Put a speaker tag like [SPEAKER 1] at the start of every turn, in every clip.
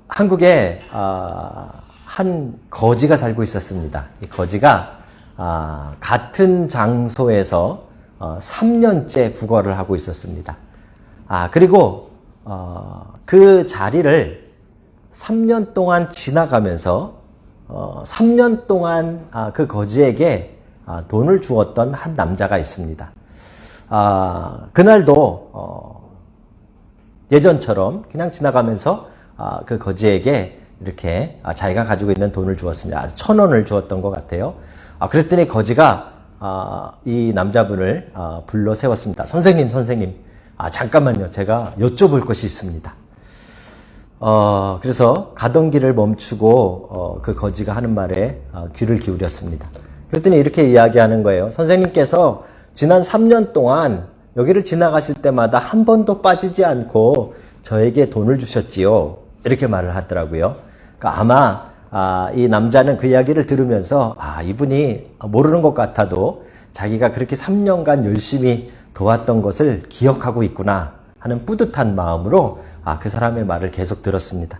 [SPEAKER 1] 한국에 한 거지가 살고 있었습니다. 이 거지가 같은 장소에서 3년째 구걸을 하고 있었습니다. 그리고 그 자리를 3년 동안 지나가면서 3년 동안 그 거지에게 돈을 주었던 한 남자가 있습니다. 그날도 예전처럼 그냥 지나가면서 그 거지에게 이렇게 자기가 가지고 있는 돈을 주었습니다. 1,000원을 주었던 것 같아요. 그랬더니 거지가 이 남자분을 불러 세웠습니다. 선생님, 잠깐만요. 제가 여쭤볼 것이 있습니다. 그래서 가던 길을 멈추고 그 거지가 하는 말에 귀를 기울였습니다. 그랬더니 이렇게 이야기하는 거예요. 선생님께서 지난 3년 동안 여기를 지나가실 때마다 한 번도 빠지지 않고 저에게 돈을 주셨지요. 이렇게 말을 하더라고요. 그러니까 아마 이 남자는 그 이야기를 들으면서 이분이 모르는 것 같아도 자기가 그렇게 3년간 열심히 도왔던 것을 기억하고 있구나 하는 뿌듯한 마음으로 그 사람의 말을 계속 들었습니다.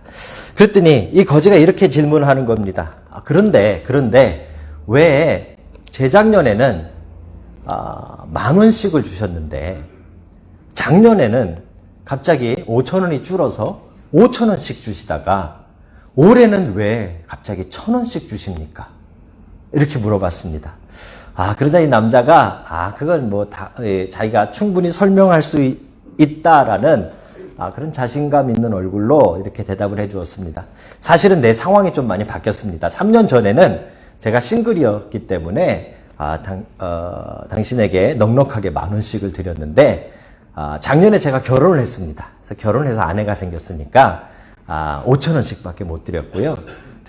[SPEAKER 1] 그랬더니 이 거지가 이렇게 질문하는 겁니다. 그런데 왜 재작년에는 10,000원씩을 주셨는데 작년에는 갑자기 5,000원이 줄어서 5,000원씩 주시다가 올해는 왜 갑자기 1,000원씩 주십니까? 이렇게 물어봤습니다. 그러자 이 남자가 그건 자기가 충분히 설명할 수 있다라는 그런 자신감 있는 얼굴로 이렇게 대답을 해 주었습니다. 사실은 내 상황이 좀 많이 바뀌었습니다. 3년 전에는 제가 싱글이었기 때문에 당신에게 넉넉하게 10,000원씩을 드렸는데 작년에 제가 결혼을 했습니다. 그래서 결혼해서 아내가 생겼으니까 5,000원씩밖에 못 드렸고요.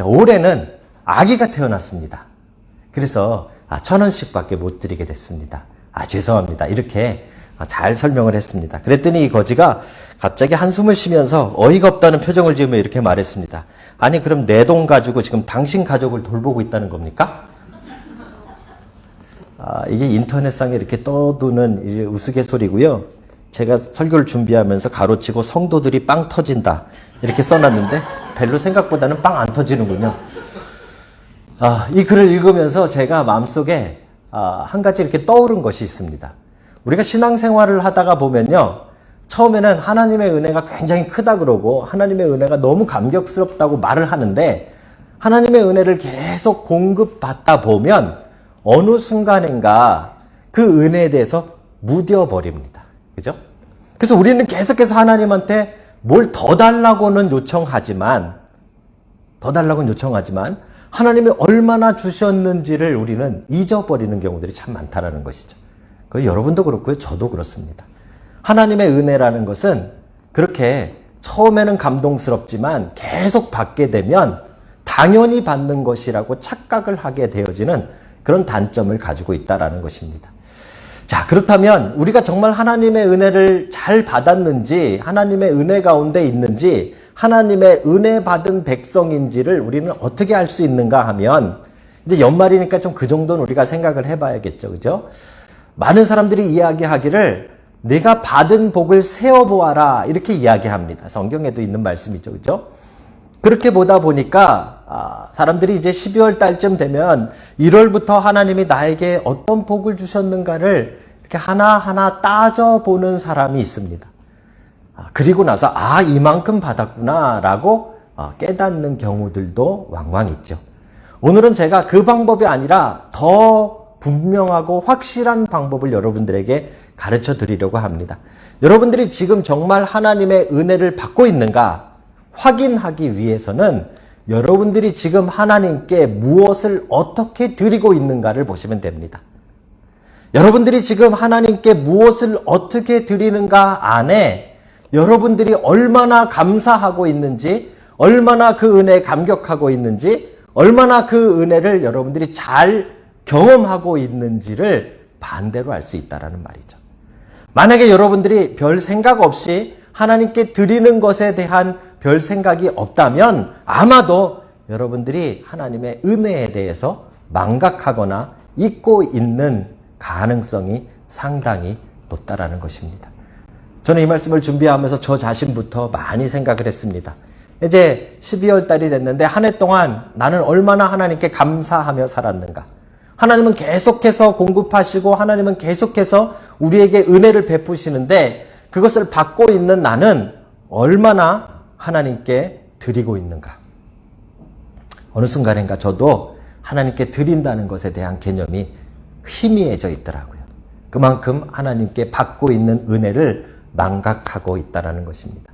[SPEAKER 1] 올해는 아기가 태어났습니다. 그래서 1,000원씩밖에 못 드리게 됐습니다. 죄송합니다. 이렇게 잘 설명을 했습니다. 그랬더니 이 거지가 갑자기 한숨을 쉬면서 어이가 없다는 표정을 지으며 이렇게 말했습니다. 아니 그럼 내 돈 가지고 지금 당신 가족을 돌보고 있다는 겁니까? 이게 인터넷상에 이렇게 떠도는 우스갯소리고요. 제가 설교를 준비하면서 가로치고 성도들이 빵 터진다 이렇게 써놨는데 별로 생각보다는 빵 안 터지는군요. 이 글을 읽으면서 제가 마음속에 한 가지 이렇게 떠오른 것이 있습니다. 우리가 신앙생활을 하다가 보면요, 처음에는 하나님의 은혜가 굉장히 크다 그러고 하나님의 은혜가 너무 감격스럽다고 말을 하는데 하나님의 은혜를 계속 공급받다 보면 어느 순간인가 그 은혜에 대해서 무뎌버립니다. 그죠? 그래서 우리는 계속해서 하나님한테 뭘 더 달라고는 요청하지만 하나님이 얼마나 주셨는지를 우리는 잊어버리는 경우들이 참 많다라는 것이죠. 여러분도 그렇고요. 저도 그렇습니다. 하나님의 은혜라는 것은 그렇게 처음에는 감동스럽지만 계속 받게 되면 당연히 받는 것이라고 착각을 하게 되어지는 그런 단점을 가지고 있다라는 것입니다. 자, 그렇다면 우리가 정말 하나님의 은혜를 잘 받았는지, 하나님의 은혜 가운데 있는지, 하나님의 은혜 받은 백성인지를 우리는 어떻게 알 수 있는가 하면, 이제 연말이니까 좀 그 정도는 우리가 생각을 해봐야겠죠. 그죠? 많은 사람들이 이야기하기를 내가 받은 복을 세어보아라 이렇게 이야기합니다. 성경에도 있는 말씀이죠. 그죠? 그렇게 보다 보니까 사람들이 이제 12월 달쯤 되면 1월부터 하나님이 나에게 어떤 복을 주셨는가를 이렇게 하나하나 따져보는 사람이 있습니다. 그리고 나서 이만큼 받았구나 라고 깨닫는 경우들도 왕왕 있죠. 오늘은 제가 그 방법이 아니라 더 분명하고 확실한 방법을 여러분들에게 가르쳐 드리려고 합니다. 여러분들이 지금 정말 하나님의 은혜를 받고 있는가 확인하기 위해서는 여러분들이 지금 하나님께 무엇을 어떻게 드리고 있는가를 보시면 됩니다. 여러분들이 지금 하나님께 무엇을 어떻게 드리는가 안에 여러분들이 얼마나 감사하고 있는지, 얼마나 그 은혜에 감격하고 있는지, 얼마나 그 은혜를 여러분들이 잘 경험하고 있는지를 반대로 알 수 있다는 말이죠. 만약에 여러분들이 별 생각 없이 하나님께 드리는 것에 대한 별 생각이 없다면 아마도 여러분들이 하나님의 은혜에 대해서 망각하거나 잊고 있는 가능성이 상당히 높다라는 것입니다. 저는 이 말씀을 준비하면서 저 자신부터 많이 생각을 했습니다. 이제 12월 달이 됐는데 한 해 동안 나는 얼마나 하나님께 감사하며 살았는가. 하나님은 계속해서 공급하시고 하나님은 계속해서 우리에게 은혜를 베푸시는데 그것을 받고 있는 나는 얼마나 하나님께 드리고 있는가. 어느 순간인가 저도 하나님께 드린다는 것에 대한 개념이 희미해져 있더라고요. 그만큼 하나님께 받고 있는 은혜를 망각하고 있다는 것입니다.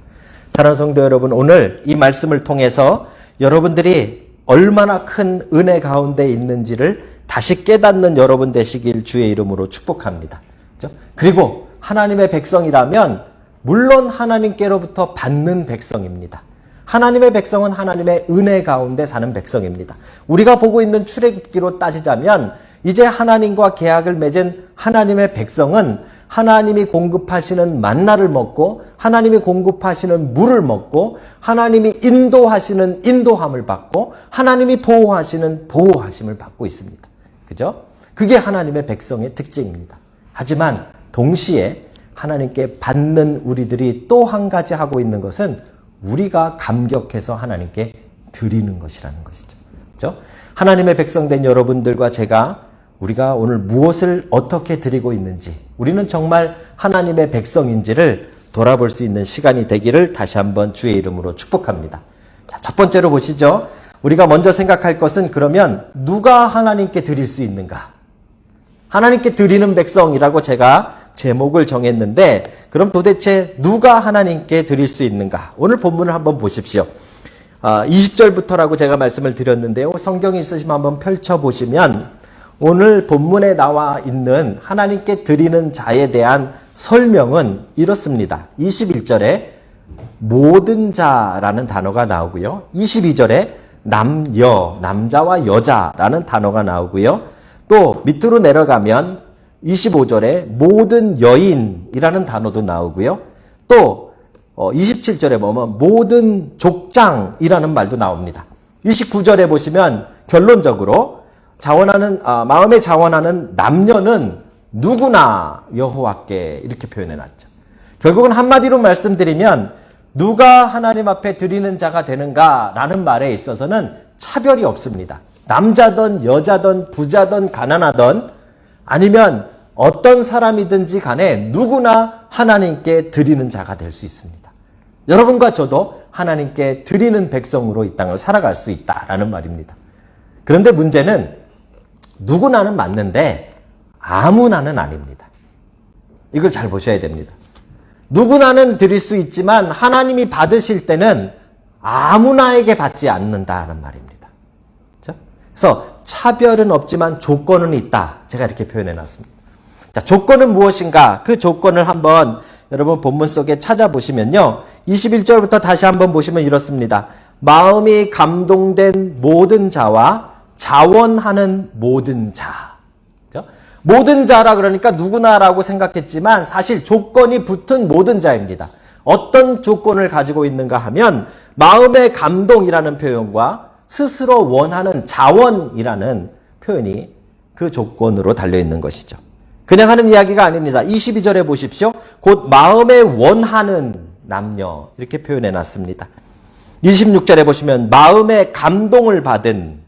[SPEAKER 1] 사랑하는 성도 여러분, 오늘 이 말씀을 통해서 여러분들이 얼마나 큰 은혜 가운데 있는지를 다시 깨닫는 여러분 되시길 주의 이름으로 축복합니다. 그렇죠? 그리고 하나님의 백성이라면 물론 하나님께로부터 받는 백성입니다. 하나님의 백성은 하나님의 은혜 가운데 사는 백성입니다. 우리가 보고 있는 출애굽기로 따지자면 이제 하나님과 계약을 맺은 하나님의 백성은 하나님이 공급하시는 만나를 먹고 하나님이 공급하시는 물을 먹고 하나님이 인도하시는 인도함을 받고 하나님이 보호하시는 보호하심을 받고 있습니다. 그죠? 그게 하나님의 백성의 특징입니다. 하지만 동시에 하나님께 받는 우리들이 또 한 가지 하고 있는 것은 우리가 감격해서 하나님께 드리는 것이라는 것이죠. 그죠? 하나님의 백성된 여러분들과 우리가 오늘 무엇을 어떻게 드리고 있는지, 우리는 정말 하나님의 백성인지를 돌아볼 수 있는 시간이 되기를 다시 한번 주의 이름으로 축복합니다. 자, 첫 번째로 보시죠. 우리가 먼저 생각할 것은 그러면 누가 하나님께 드릴 수 있는가? 하나님께 드리는 백성이라고 제가 제목을 정했는데 그럼 도대체 누가 하나님께 드릴 수 있는가? 오늘 본문을 한번 보십시오. 20절부터라고 제가 말씀을 드렸는데요. 성경이 있으시면 한번 펼쳐보시면 오늘 본문에 나와 있는 하나님께 드리는 자에 대한 설명은 이렇습니다. 21절에 모든 자라는 단어가 나오고요. 22절에 남자와 여자라는 단어가 나오고요. 또 밑으로 내려가면 25절에 모든 여인이라는 단어도 나오고요. 또 27절에 보면 모든 족장이라는 말도 나옵니다. 29절에 보시면 결론적으로 마음에 자원하는 남녀는 누구나 여호와께 이렇게 표현해놨죠. 결국은 한마디로 말씀드리면 누가 하나님 앞에 드리는 자가 되는가라는 말에 있어서는 차별이 없습니다. 남자든 여자든 부자든 가난하든 아니면 어떤 사람이든지 간에 누구나 하나님께 드리는 자가 될 수 있습니다. 여러분과 저도 하나님께 드리는 백성으로 이 땅을 살아갈 수 있다라는 말입니다. 그런데 문제는 누구나는 맞는데 아무나는 아닙니다. 이걸 잘 보셔야 됩니다. 누구나는 드릴 수 있지만 하나님이 받으실 때는 아무나에게 받지 않는다는 말입니다. 그렇죠? 그래서 차별은 없지만 조건은 있다. 제가 이렇게 표현해 놨습니다. 자, 조건은 무엇인가? 그 조건을 한번 여러분 본문 속에 찾아보시면요. 21절부터 다시 한번 보시면 이렇습니다. 마음이 감동된 모든 자와 자원하는 모든 자. 그렇죠? 모든 자라 그러니까 누구나라고 생각했지만 사실 조건이 붙은 모든 자입니다. 어떤 조건을 가지고 있는가 하면 마음의 감동이라는 표현과 스스로 원하는 자원이라는 표현이 그 조건으로 달려있는 것이죠. 그냥 하는 이야기가 아닙니다. 22절에 보십시오. 곧 마음에 원하는 남녀 이렇게 표현해놨습니다. 26절에 보시면 마음에 감동을 받은,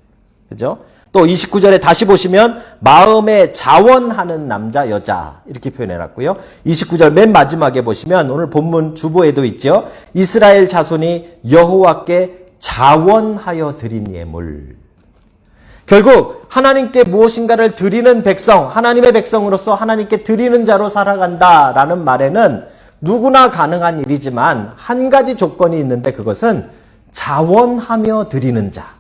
[SPEAKER 1] 그죠? 또 29절에 다시 보시면 마음에 자원하는 남자 여자 이렇게 표현해놨고요. 29절 맨 마지막에 보시면 오늘 본문 주보에도 있죠. 이스라엘 자손이 여호와께 자원하여 드린 예물. 결국 하나님께 무엇인가를 드리는 백성, 하나님의 백성으로서 하나님께 드리는 자로 살아간다라는 말에는 누구나 가능한 일이지만 한 가지 조건이 있는데 그것은 자원하며 드리는 자,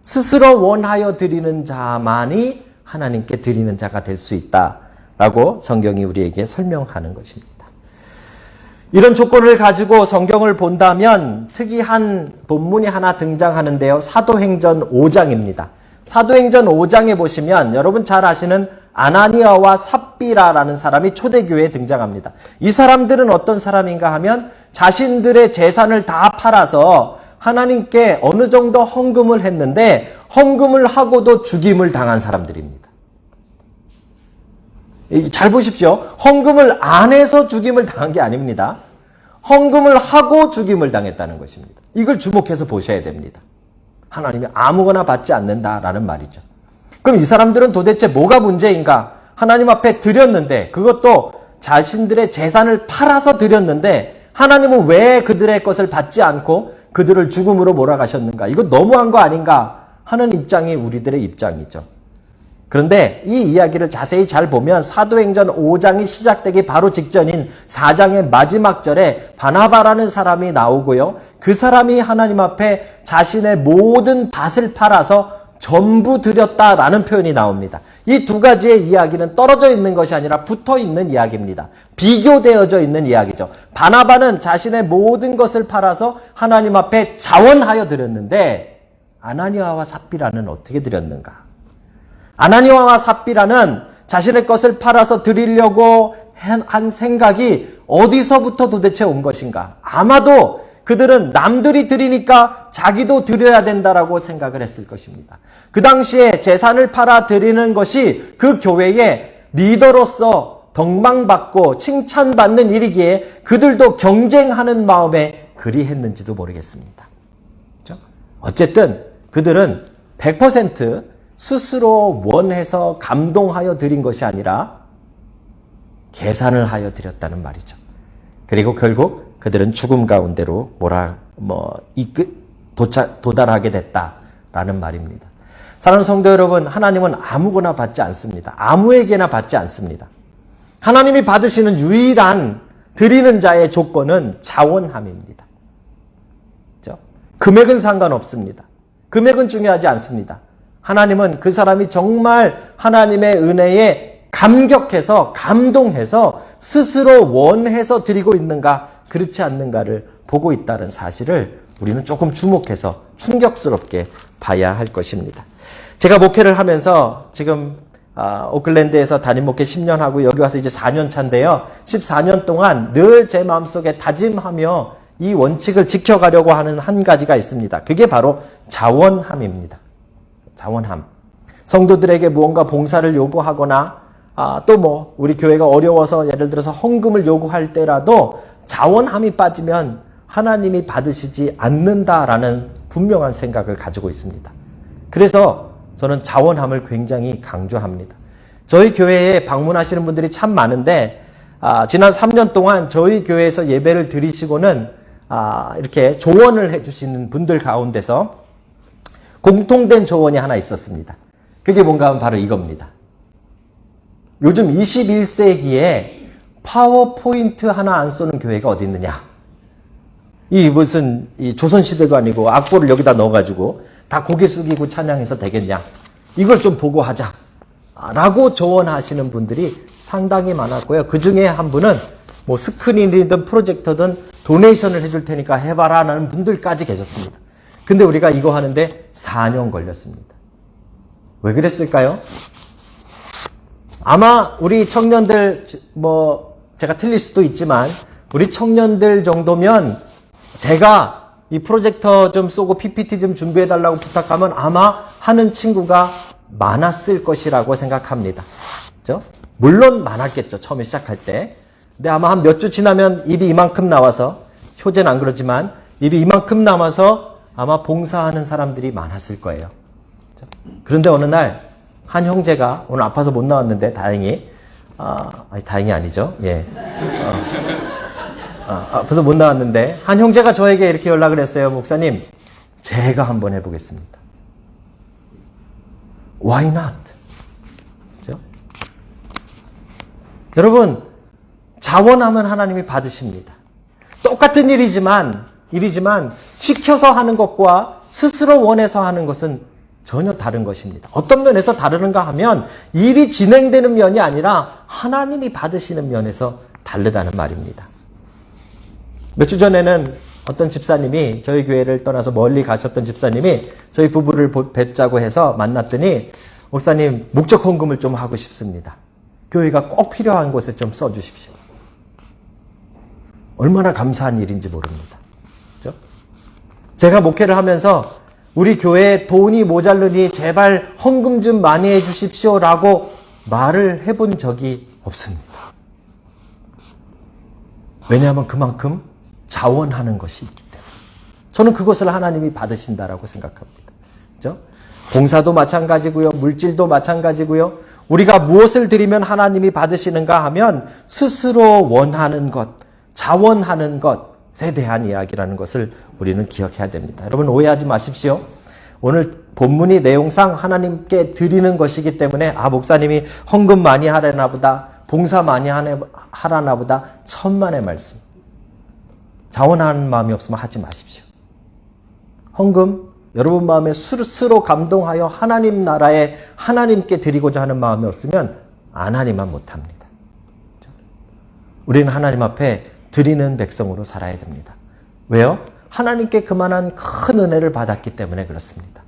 [SPEAKER 1] 스스로 원하여 드리는 자만이 하나님께 드리는 자가 될 수 있다라고 성경이 우리에게 설명하는 것입니다. 이런 조건을 가지고 성경을 본다면 특이한 본문이 하나 등장하는데요. 사도행전 5장입니다. 사도행전 5장에 보시면 여러분 잘 아시는 아나니아와 삽비라라는 사람이 초대교회에 등장합니다. 이 사람들은 어떤 사람인가 하면 자신들의 재산을 다 팔아서 하나님께 어느 정도 헌금을 했는데 헌금을 하고도 죽임을 당한 사람들입니다. 잘 보십시오. 헌금을 안 해서 죽임을 당한 게 아닙니다. 헌금을 하고 죽임을 당했다는 것입니다. 이걸 주목해서 보셔야 됩니다. 하나님이 아무거나 받지 않는다라는 말이죠. 그럼 이 사람들은 도대체 뭐가 문제인가? 하나님 앞에 드렸는데, 그것도 자신들의 재산을 팔아서 드렸는데 하나님은 왜 그들의 것을 받지 않고 그들을 죽음으로 몰아가셨는가? 이거 너무한 거 아닌가 하는 입장이 우리들의 입장이죠. 그런데 이 이야기를 자세히 잘 보면 사도행전 5장이 시작되기 바로 직전인 4장의 마지막 절에 바나바라는 사람이 나오고요. 그 사람이 하나님 앞에 자신의 모든 밭을 팔아서 전부 드렸다라는 표현이 나옵니다. 이 두 가지의 이야기는 떨어져 있는 것이 아니라 붙어 있는 이야기입니다. 비교되어져 있는 이야기죠. 바나바는 자신의 모든 것을 팔아서 하나님 앞에 자원하여 드렸는데 아나니아와 삽비라는 어떻게 드렸는가? 아나니아와 삽비라는 자신의 것을 팔아서 드리려고 한 생각이 어디서부터 도대체 온 것인가? 아마도 그들은 남들이 드리니까 자기도 드려야 된다라고 생각을 했을 것입니다. 그 당시에 재산을 팔아 드리는 것이 그 교회의 리더로서 덕망받고 칭찬받는 일이기에 그들도 경쟁하는 마음에 그리 했는지도 모르겠습니다. 그렇죠? 어쨌든 그들은 100% 스스로 원해서 감동하여 드린 것이 아니라 계산을 하여 드렸다는 말이죠. 그리고 결국 그들은 죽음 가운데로 도달하게 됐다라는 말입니다. 사랑하는 성도 여러분, 하나님은 아무거나 받지 않습니다. 아무에게나 받지 않습니다. 하나님이 받으시는 유일한 드리는 자의 조건은 자원함입니다. 그렇죠? 금액은 상관없습니다. 금액은 중요하지 않습니다. 하나님은 그 사람이 정말 하나님의 은혜에 감격해서 감동해서 스스로 원해서 드리고 있는가 그렇지 않는가를 보고 있다는 사실을 우리는 조금 주목해서 충격스럽게 봐야 할 것입니다. 제가 목회를 하면서 지금 오클랜드에서 담임 목회 10년 하고 여기 와서 이제 4년 차인데요. 14년 동안 늘 제 마음속에 다짐하며 이 원칙을 지켜가려고 하는 한 가지가 있습니다. 그게 바로 자원함입니다. 자원함. 성도들에게 무언가 봉사를 요구하거나 또 우리 교회가 어려워서 예를 들어서 헌금을 요구할 때라도 자원함이 빠지면 하나님이 받으시지 않는다라는 분명한 생각을 가지고 있습니다. 그래서 저는 자원함을 굉장히 강조합니다. 저희 교회에 방문하시는 분들이 참 많은데 지난 3년 동안 저희 교회에서 예배를 드리시고는 이렇게 조언을 해주시는 분들 가운데서 공통된 조언이 하나 있었습니다. 그게 뭔가 하면 바로 이겁니다. 요즘 21세기에 파워포인트 하나 안 쏘는 교회가 어디 있느냐? 이 무슨 조선시대도 아니고 악보를 여기다 넣어가지고 다 고개 숙이고 찬양해서 되겠냐? 이걸 좀 보고 하자. 라고 조언하시는 분들이 상당히 많았고요. 그 중에 한 분은 스크린이든 프로젝터든 도네이션을 해줄 테니까 해봐라 라는 분들까지 계셨습니다. 근데 우리가 이거 하는데 4년 걸렸습니다. 왜 그랬을까요? 아마 우리 청년들, 제가 틀릴 수도 있지만, 우리 청년들 정도면 제가 이 프로젝터 좀 쏘고 PPT 좀 준비해달라고 부탁하면 아마 하는 친구가 많았을 것이라고 생각합니다. 그죠? 물론 많았겠죠. 처음에 시작할 때. 근데 아마 한 몇 주 지나면 입이 이만큼 나와서, 효제는 안 그러지만, 입이 이만큼 남아서 아마 봉사하는 사람들이 많았을 거예요. 그죠? 그런데 어느 날, 한 형제가 오늘 아파서 못 나왔는데 다행히 다행이 아니죠. 예. 아파서 못 나왔는데 한 형제가 저에게 이렇게 연락을 했어요. 목사님, 제가 한번 해보겠습니다. Why not? 그렇죠? 여러분, 자원하면 하나님이 받으십니다. 똑같은 일이지만 시켜서 하는 것과 스스로 원해서 하는 것은 전혀 다른 것입니다. 어떤 면에서 다르는가 하면 일이 진행되는 면이 아니라 하나님이 받으시는 면에서 다르다는 말입니다. 몇 주 전에는 어떤 집사님이 저희 교회를 떠나서 멀리 가셨던 집사님이 저희 부부를 뵙자고 해서 만났더니 목사님 목적 헌금을 좀 하고 싶습니다. 교회가 꼭 필요한 곳에 좀 써주십시오. 얼마나 감사한 일인지 모릅니다. 그렇죠? 제가 목회를 하면서 우리 교회에 돈이 모자르니 제발 헌금 좀 많이 해주십시오라고 말을 해본 적이 없습니다. 왜냐하면 그만큼 자원하는 것이 있기 때문에 저는 그것을 하나님이 받으신다라고 생각합니다. 그죠? 봉사도 마찬가지고요. 물질도 마찬가지고요. 우리가 무엇을 드리면 하나님이 받으시는가 하면 스스로 원하는 것, 자원하는 것에 대한 이야기라는 것을 우리는 기억해야 됩니다. 여러분 오해하지 마십시오. 오늘 본문이 내용상 하나님께 드리는 것이기 때문에 목사님이 헌금 많이 하려나 보다, 봉사 많이 하라나 보다, 천만의 말씀. 자원하는 마음이 없으면 하지 마십시오. 헌금 여러분 마음에 스스로 감동하여 하나님 나라에 하나님께 드리고자 하는 마음이 없으면 안 하니만 못합니다. 우리는 하나님 앞에 드리는 백성으로 살아야 됩니다. 왜요? 하나님께 그만한 큰 은혜를 받았기 때문에 그렇습니다.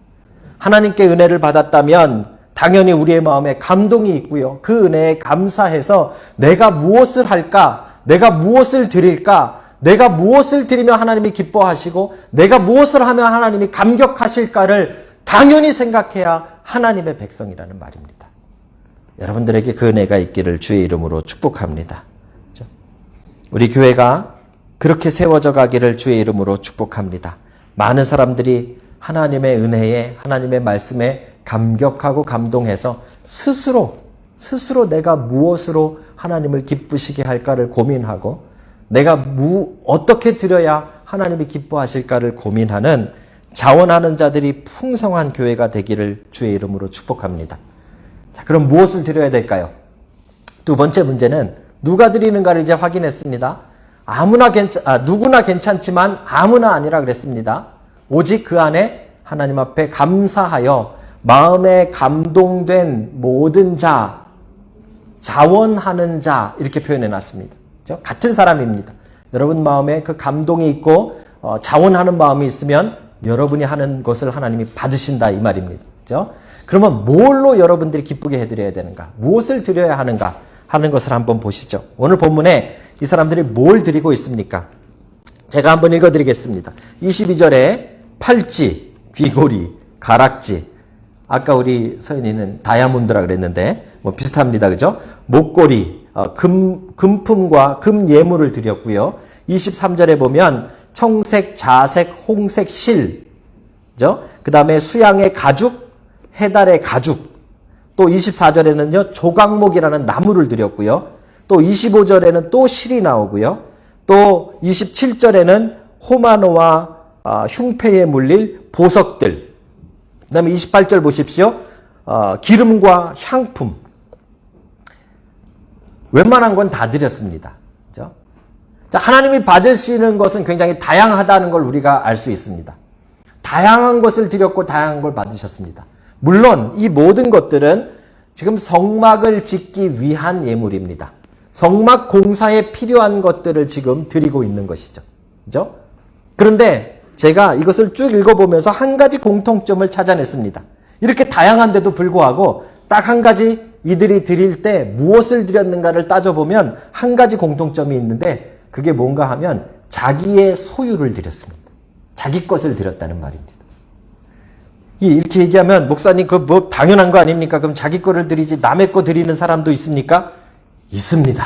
[SPEAKER 1] 하나님께 은혜를 받았다면 당연히 우리의 마음에 감동이 있고요. 그 은혜에 감사해서 내가 무엇을 할까? 내가 무엇을 드릴까? 내가 무엇을 드리면 하나님이 기뻐하시고 내가 무엇을 하면 하나님이 감격하실까를 당연히 생각해야 하나님의 백성이라는 말입니다. 여러분들에게 그 은혜가 있기를 주의 이름으로 축복합니다. 우리 교회가 그렇게 세워져 가기를 주의 이름으로 축복합니다. 많은 사람들이 하나님의 은혜에 하나님의 말씀에 감격하고 감동해서 스스로 내가 무엇으로 하나님을 기쁘시게 할까를 고민하고 내가 어떻게 드려야 하나님이 기뻐하실까를 고민하는 자원하는 자들이 풍성한 교회가 되기를 주의 이름으로 축복합니다. 자, 그럼 무엇을 드려야 될까요? 두 번째 문제는 누가 드리는가를 이제 확인했습니다. 누구나 괜찮지만 아무나 아니라 그랬습니다. 오직 그 안에 하나님 앞에 감사하여 마음에 감동된 모든 자, 자원하는 자 이렇게 표현해 놨습니다. 그렇죠? 같은 사람입니다. 여러분 마음에 그 감동이 있고 자원하는 마음이 있으면 여러분이 하는 것을 하나님이 받으신다 이 말입니다. 그렇죠? 그러면 뭘로 여러분들이 기쁘게 해드려야 되는가? 무엇을 드려야 하는가 하는 것을 한번 보시죠. 오늘 본문에 이 사람들이 뭘 드리고 있습니까? 제가 한번 읽어드리겠습니다. 22절에 팔찌, 귀고리, 가락지. 아까 우리 서연이는 다이아몬드라 그랬는데 뭐 비슷합니다. 그죠? 목걸이, 금품과 금 예물을 드렸고요. 23절에 보면 청색, 자색, 홍색 실, 그 다음에 수양의 가죽, 해달의 가죽, 또 24절에는요 조각목이라는 나무를 드렸고요. 또 25절에는 또 실이 나오고요. 또 27절에는 호마노와 흉패에 물릴 보석들. 그 다음에 28절 보십시오. 기름과 향품. 웬만한 건 다 드렸습니다. 그렇죠? 자, 하나님이 받으시는 것은 굉장히 다양하다는 걸 우리가 알 수 있습니다. 다양한 것을 드렸고 다양한 걸 받으셨습니다. 물론 이 모든 것들은 지금 성막을 짓기 위한 예물입니다. 성막 공사에 필요한 것들을 지금 드리고 있는 것이죠. 그죠? 그런데 제가 이것을 쭉 읽어보면서 한 가지 공통점을 찾아냈습니다. 이렇게 다양한데도 불구하고 딱 한 가지 이들이 드릴 때 무엇을 드렸는가를 따져보면 한 가지 공통점이 있는데 그게 뭔가 하면 자기의 소유를 드렸습니다. 자기 것을 드렸다는 말입니다. 이렇게 얘기하면 목사님 그거 뭐 당연한 거 아닙니까? 그럼 자기 거를 드리지 남의 거 드리는 사람도 있습니까? 있습니다.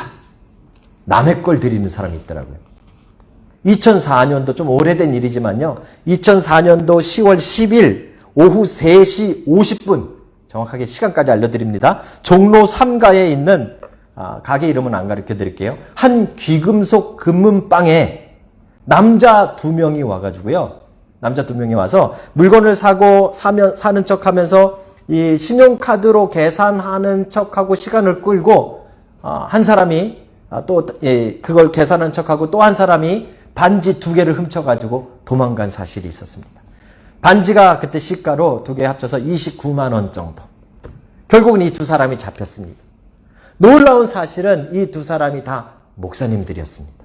[SPEAKER 1] 남의 걸 드리는 사람이 있더라고요. 2004년도 좀 오래된 일이지만요. 2004년도 10월 10일 오후 3시 50분 정확하게 시간까지 알려드립니다. 종로 3가에 있는 가게 이름은 안 가르쳐 드릴게요. 한 귀금속 금은방에 남자 2명이 와가지고요. 남자 2명이 와서 물건을 사는 척 하면서 이 신용카드로 계산하는 척하고 시간을 끌고 한 사람이 또 그걸 계산하는 척하고 또 한 사람이 반지 2개를 훔쳐가지고 도망간 사실이 있었습니다. 반지가 그때 시가로 2개 합쳐서 29만 원 정도. 결국은 이 2사람이 잡혔습니다. 놀라운 사실은 이 2사람이 다 목사님들이었습니다.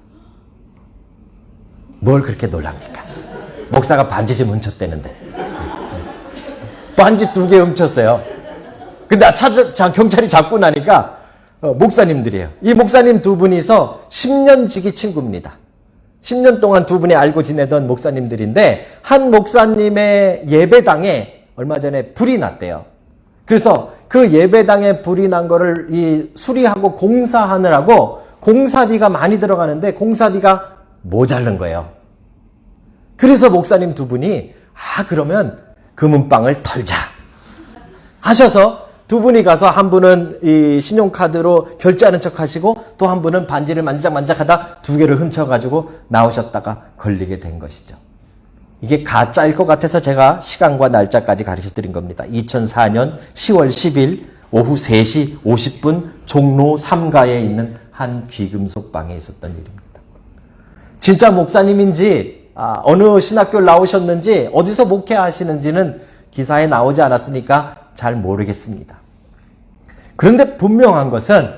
[SPEAKER 1] 뭘 그렇게 놀랍니까? 목사가 반지 좀 훔쳤대는데. 반지 2개 훔쳤어요. 근데 경찰이 잡고 나니까 목사님들이에요. 이 목사님 2분이서 10년 지기 친구입니다. 10년 동안 2분이 알고 지내던 목사님들인데 한 목사님의 예배당에 얼마 전에 불이 났대요. 그래서 그 예배당에 불이 난 거를 수리하고 공사하느라고 공사비가 많이 들어가는데 공사비가 모자른 거예요. 그래서 목사님 두 분이 그러면 금은방을 털자 하셔서 두 분이 가서 한 분은 이 신용카드로 결제하는 척 하시고 또 한 분은 반지를 만지작만지작하다 두 개를 훔쳐가지고 나오셨다가 걸리게 된 것이죠. 이게 가짜일 것 같아서 제가 시간과 날짜까지 가르쳐 드린 겁니다. 2004년 10월 10일 오후 3시 50분 종로 3가에 있는 한 귀금속 방에 있었던 일입니다. 진짜 목사님인지 어느 신학교를 나오셨는지 어디서 목회하시는지는 기사에 나오지 않았으니까 잘 모르겠습니다. 그런데 분명한 것은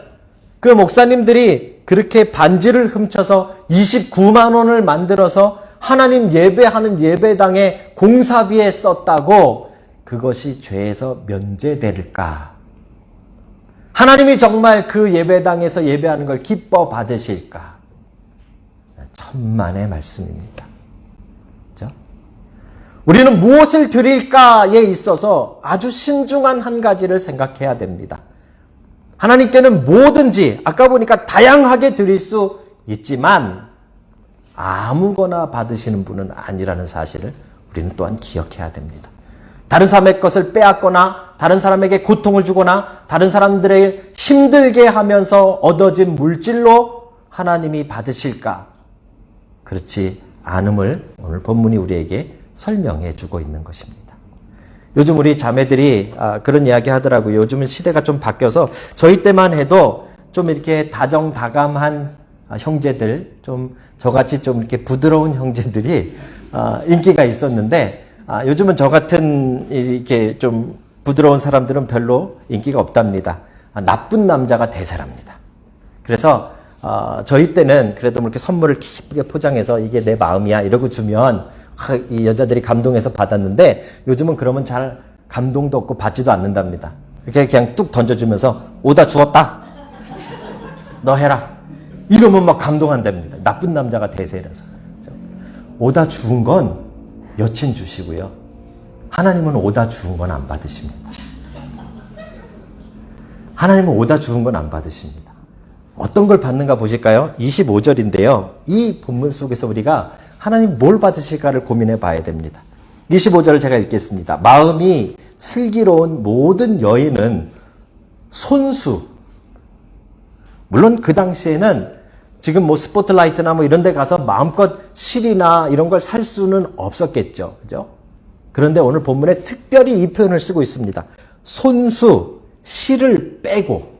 [SPEAKER 1] 그 목사님들이 그렇게 반지를 훔쳐서 29만 원을 만들어서 하나님 예배하는 예배당에 공사비에 썼다고 그것이 죄에서 면제될까? 하나님이 정말 그 예배당에서 예배하는 걸 기뻐 받으실까? 천만의 말씀입니다. 그렇죠? 우리는 무엇을 드릴까에 있어서 아주 신중한 한 가지를 생각해야 됩니다. 하나님께는 뭐든지 아까 보니까 다양하게 드릴 수 있지만 아무거나 받으시는 분은 아니라는 사실을 우리는 또한 기억해야 됩니다. 다른 사람의 것을 빼앗거나 다른 사람에게 고통을 주거나 다른 사람들을 힘들게 하면서 얻어진 물질로 하나님이 받으실까? 그렇지 않음을 오늘 본문이 우리에게 설명해 주고 있는 것입니다. 요즘 우리 자매들이 그런 이야기 하더라고요. 요즘은 시대가 좀 바뀌어서 저희 때만 해도 좀 이렇게 다정다감한 형제들, 좀 저같이 좀 이렇게 부드러운 형제들이 인기가 있었는데 요즘은 저 같은 이렇게 좀 부드러운 사람들은 별로 인기가 없답니다. 나쁜 남자가 대세랍니다. 그래서 저희 때는 그래도 이렇게 선물을 기쁘게 포장해서 이게 내 마음이야 이러고 주면 이 여자들이 감동해서 받았는데 요즘은 그러면 잘 감동도 없고 받지도 않는답니다. 이렇게 그냥 뚝 던져주면서 오다 주었다. 너 해라. 이러면 막 감동한답니다. 나쁜 남자가 대세라서. 오다 주은 건 여친 주시고요. 하나님은 오다 주은 건 안 받으십니다. 하나님은 오다 주은 건 안 받으십니다. 어떤 걸 받는가 보실까요? 25절인데요. 이 본문 속에서 우리가 하나님 뭘 받으실까를 고민해 봐야 됩니다. 25절을 제가 읽겠습니다. 마음이 슬기로운 모든 여인은 손수. 물론 그 당시에는 지금 뭐 스포트라이트나 뭐 이런 데 가서 마음껏 실이나 이런 걸 살 수는 없었겠죠. 그죠? 그런데 오늘 본문에 특별히 이 표현을 쓰고 있습니다. 손수, 실을 빼고,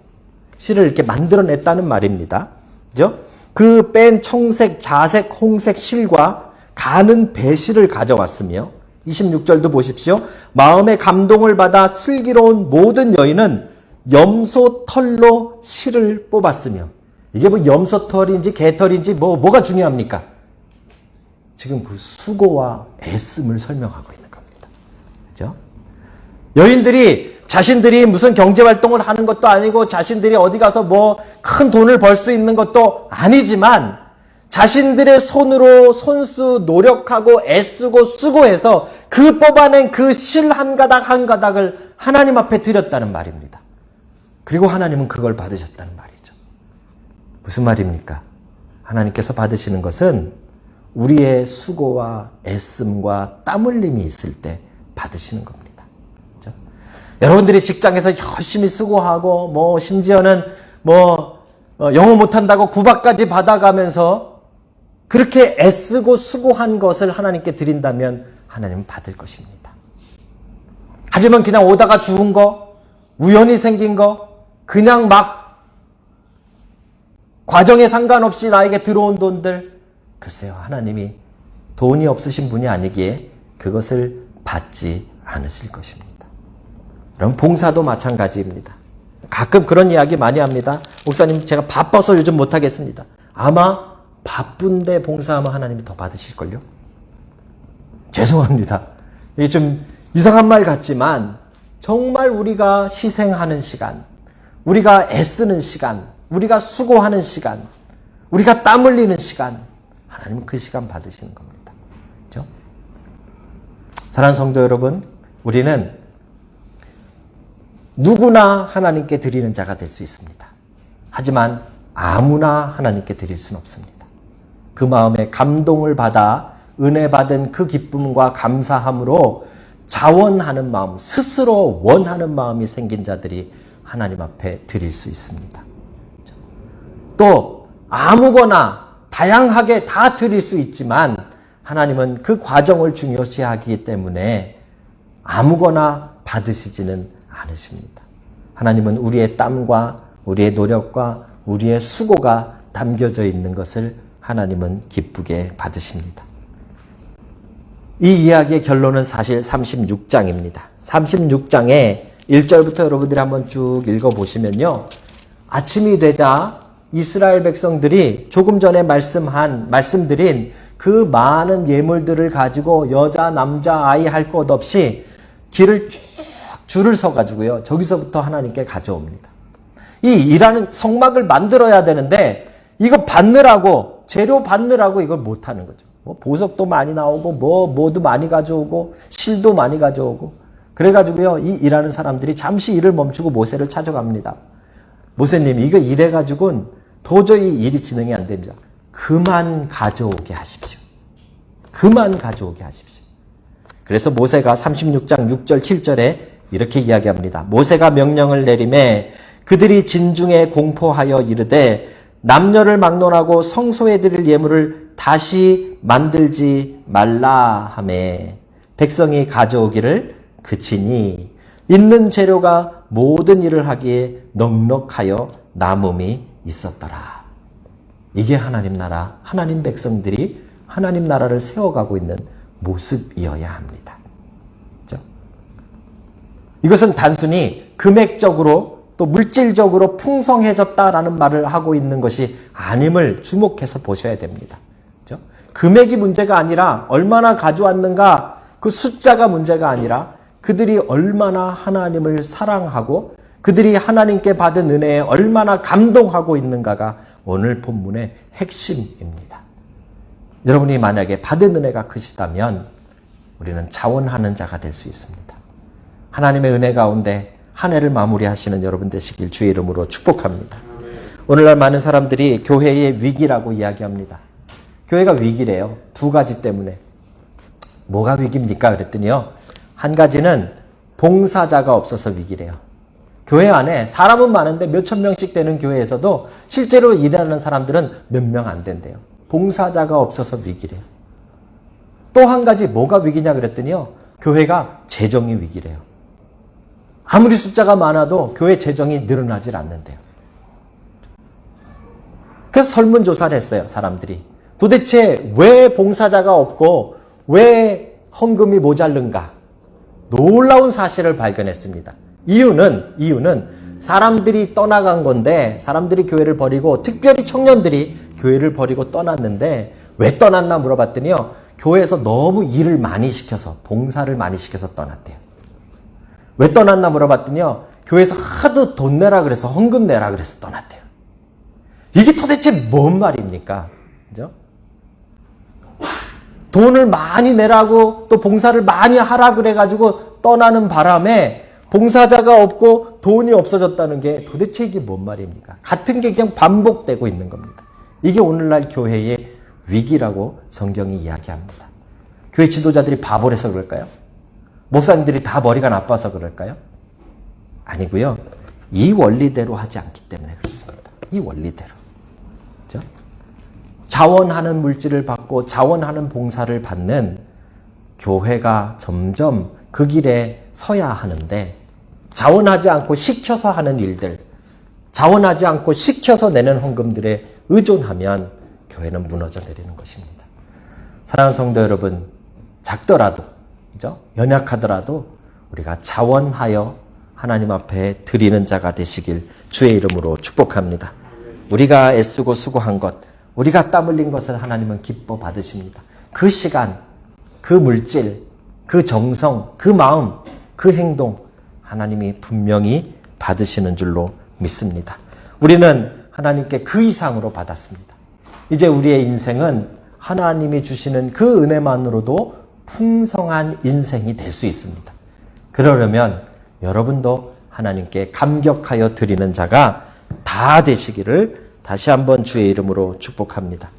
[SPEAKER 1] 실을 이렇게 만들어냈다는 말입니다. 그죠? 그 뺀 청색, 자색, 홍색 실과 가는 배실을 가져왔으며 26절도 보십시오. 마음의 감동을 받아 슬기로운 모든 여인은 염소 털로 실을 뽑았으며 이게 뭐 염소 털인지 개털인지 뭐가 중요합니까? 지금 그 수고와 애씀을 설명하고 있는 겁니다. 그죠? 여인들이 자신들이 무슨 경제활동을 하는 것도 아니고 자신들이 어디 가서 뭐 큰 돈을 벌 수 있는 것도 아니지만 자신들의 손으로 손수 노력하고 애쓰고 수고해서 그 뽑아낸 그 실 한 가닥 한 가닥을 하나님 앞에 드렸다는 말입니다. 그리고 하나님은 그걸 받으셨다는 말이죠. 무슨 말입니까? 하나님께서 받으시는 것은 우리의 수고와 애씀과 땀 흘림이 있을 때 받으시는 겁니다. 그렇죠? 여러분들이 직장에서 열심히 수고하고 뭐 심지어는 영어 못한다고 구박까지 받아가면서 그렇게 애쓰고 수고한 것을 하나님께 드린다면 하나님은 받을 것입니다. 하지만 그냥 오다가 주운 거, 우연히 생긴 거, 그냥 막 과정에 상관없이 나에게 들어온 돈들, 글쎄요, 하나님이 돈이 없으신 분이 아니기에 그것을 받지 않으실 것입니다. 그럼 봉사도 마찬가지입니다. 가끔 그런 이야기 많이 합니다. 목사님, 제가 바빠서 요즘 못하겠습니다. 아마 바쁜데 봉사하면 하나님이 더 받으실걸요? 죄송합니다. 이게 좀 이상한 말 같지만 정말 우리가 희생하는 시간, 우리가 애쓰는 시간, 우리가 수고하는 시간, 우리가 땀 흘리는 시간, 하나님은 그 시간 받으시는 겁니다. 그렇죠? 사랑하는 성도 여러분, 우리는 누구나 하나님께 드리는 자가 될 수 있습니다. 하지만 아무나 하나님께 드릴 수는 없습니다. 그 마음에 감동을 받아 은혜 받은 그 기쁨과 감사함으로 자원하는 마음, 스스로 원하는 마음이 생긴 자들이 하나님 앞에 드릴 수 있습니다. 또 아무거나 다양하게 다 드릴 수 있지만 하나님은 그 과정을 중요시하기 때문에 아무거나 받으시지는 않으십니다. 하나님은 우리의 땀과 우리의 노력과 우리의 수고가 담겨져 있는 것을 하나님은 기쁘게 받으십니다. 이 이야기의 결론은 사실 36장입니다. 36장에 1절부터 여러분들이 한번 쭉 읽어보시면요. 아침이 되자 이스라엘 백성들이 조금 전에 말씀드린 그 많은 예물들을 가지고 여자, 남자, 아이 할 것 없이 길을 쭉 줄을 서가지고요. 저기서부터 하나님께 가져옵니다. 이 일하는 성막을 만들어야 되는데 이거 받느라고, 재료 받느라고 이걸 못하는 거죠. 뭐 보석도 많이 나오고 뭐도 많이 가져오고 실도 많이 가져오고 그래가지고요. 이 일하는 사람들이 잠시 일을 멈추고 모세를 찾아갑니다. 모세님 이거 일해가지고는 도저히 일이 진행이 안 됩니다. 그만 가져오게 하십시오. 그만 가져오게 하십시오. 그래서 모세가 36장 6절 7절에 이렇게 이야기합니다. 모세가 명령을 내리매 그들이 진중에 공포하여 이르되 남녀를 막론하고 성소에 드릴 예물을 다시 만들지 말라 하매 백성이 가져오기를 그치니 있는 재료가 모든 일을 하기에 넉넉하여 남음이 있었더라. 이게 하나님 나라, 하나님 백성들이 하나님 나라를 세워가고 있는 모습이어야 합니다. 그렇죠? 이것은 단순히 금액적으로 또 물질적으로 풍성해졌다라는 말을 하고 있는 것이 아님을 주목해서 보셔야 됩니다. 그렇죠? 금액이 문제가 아니라 얼마나 가져왔는가 그 숫자가 문제가 아니라 그들이 얼마나 하나님을 사랑하고 그들이 하나님께 받은 은혜에 얼마나 감동하고 있는가가 오늘 본문의 핵심입니다. 여러분이 만약에 받은 은혜가 크시다면 우리는 자원하는 자가 될 수 있습니다. 하나님의 은혜 가운데 한 해를 마무리하시는 여러분 되시길 주의 이름으로 축복합니다. 오늘날 많은 사람들이 교회의 위기라고 이야기합니다. 교회가 위기래요. 두 가지 때문에. 뭐가 위기입니까? 그랬더니요. 한 가지는 봉사자가 없어서 위기래요. 교회 안에 사람은 많은데 몇천 명씩 되는 교회에서도 실제로 일하는 사람들은 몇 명 안 된대요. 봉사자가 없어서 위기래요. 또 한 가지 뭐가 위기냐 그랬더니요. 교회가 재정이 위기래요. 아무리 숫자가 많아도 교회 재정이 늘어나질 않는데요. 그래서 설문조사를 했어요. 사람들이. 도대체 왜 봉사자가 없고 왜 헌금이 모자른가? 놀라운 사실을 발견했습니다. 이유는 사람들이 떠나간 건데 사람들이 교회를 버리고 특별히 청년들이 교회를 버리고 떠났는데 왜 떠났나 물어봤더니요. 교회에서 너무 일을 많이 시켜서 봉사를 많이 시켜서 떠났대요. 왜 떠났나 물어봤더니요. 교회에서 하도 돈 내라 그래서 헌금 내라 그래서 떠났대요. 이게 도대체 뭔 말입니까? 그죠? 돈을 많이 내라고 또 봉사를 많이 하라 그래가지고 떠나는 바람에 봉사자가 없고 돈이 없어졌다는 게 도대체 이게 뭔 말입니까? 같은 게 그냥 반복되고 있는 겁니다. 이게 오늘날 교회의 위기라고 성경이 이야기합니다. 교회 지도자들이 바보라서 그럴까요? 목사님들이 다 머리가 나빠서 그럴까요? 아니고요. 이 원리대로 하지 않기 때문에 그렇습니다. 이 원리대로. 그렇죠? 자원하는 물질을 받고 자원하는 봉사를 받는 교회가 점점 그 길에 서야 하는데 자원하지 않고 시켜서 하는 일들, 자원하지 않고 시켜서 내는 헌금들에 의존하면 교회는 무너져 내리는 것입니다. 사랑하는 성도 여러분, 작더라도, 그죠? 연약하더라도 우리가 자원하여 하나님 앞에 드리는 자가 되시길 주의 이름으로 축복합니다. 우리가 애쓰고 수고한 것, 우리가 땀 흘린 것을 하나님은 기뻐 받으십니다. 그 시간, 그 물질, 그 정성, 그 마음, 그 행동 하나님이 분명히 받으시는 줄로 믿습니다. 우리는 하나님께 그 이상으로 받았습니다. 이제 우리의 인생은 하나님이 주시는 그 은혜만으로도 풍성한 인생이 될 수 있습니다. 그러려면 여러분도 하나님께 감격하여 드리는 자가 다 되시기를 다시 한번 주의 이름으로 축복합니다.